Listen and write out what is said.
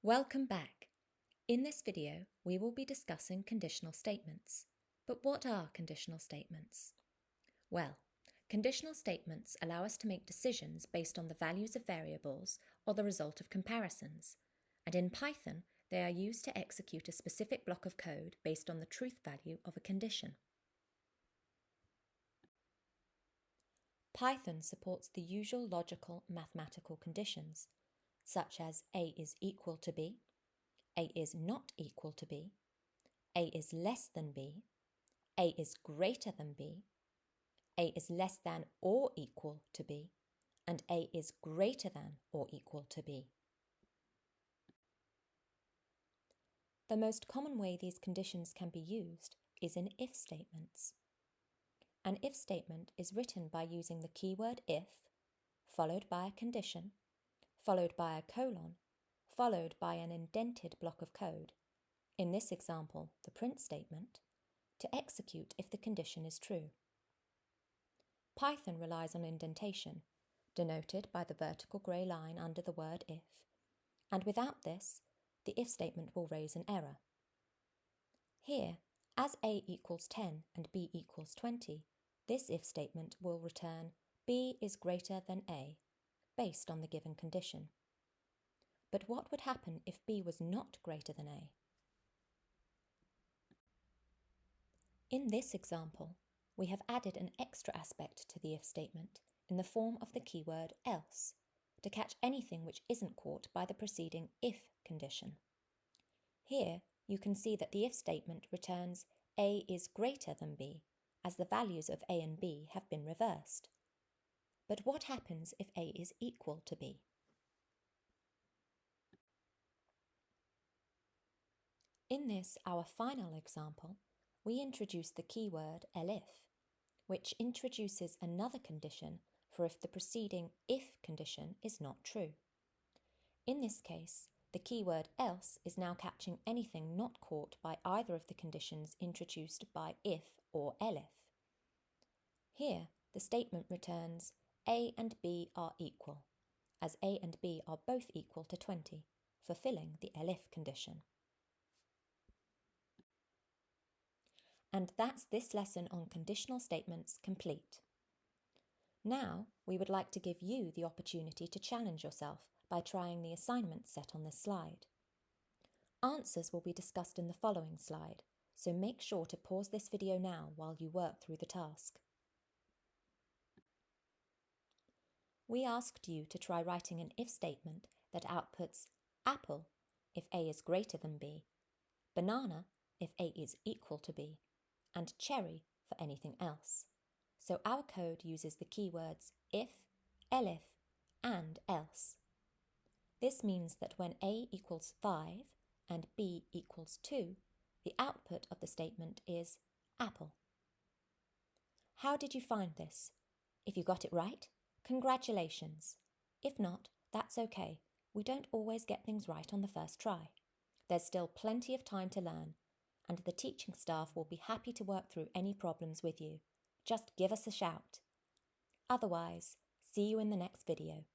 Welcome back. In this video, we will be discussing conditional statements. But what are conditional statements? Well, conditional statements allow us to make decisions based on the values of variables or the result of comparisons. And in Python, they are used to execute a specific block of code based on the truth value of a condition. Python supports the usual logical mathematical conditions, such as A is equal to B, A is not equal to B, A is less than B, A is greater than B, A is less than or equal to B, and A is greater than or equal to B. The most common way these conditions can be used is in if statements. An if statement is written by using the keyword if, followed by a condition, followed by a colon, followed by an indented block of code, in this example, the print statement, to execute if the condition is true. Python relies on indentation, denoted by the vertical grey line under the word if, and without this, the if statement will raise an error. Here, as A equals 10 and B equals 20, this if statement will return B is greater than A, based on the given condition. But what would happen if B was not greater than A? In this example, we have added an extra aspect to the if statement in the form of the keyword else, to catch anything which isn't caught by the preceding if condition. Here, you can see that the if statement returns A is greater than B, as the values of A and B have been reversed. But what happens if A is equal to B? In this, our final example, we introduce the keyword elif, which introduces another condition for if the preceding if condition is not true. In this case, the keyword else is now catching anything not caught by either of the conditions introduced by if or elif. Here, the statement returns A and B are equal, as A and B are both equal to 20, fulfilling the elif condition. And that's this lesson on conditional statements complete. Now, we would like to give you the opportunity to challenge yourself by trying the assignment set on this slide. Answers will be discussed in the following slide, so make sure to pause this video now while you work through the task. We asked you to try writing an if statement that outputs apple if A is greater than B, banana if A is equal to B, and cherry for anything else. So our code uses the keywords if, elif, and else. This means that when A equals 5 and B equals 2, the output of the statement is apple. How did you find this? If you got it right, congratulations. If not, that's okay. We don't always get things right on the first try. There's still plenty of time to learn, and the teaching staff will be happy to work through any problems with you. Just give us a shout. Otherwise, see you in the next video.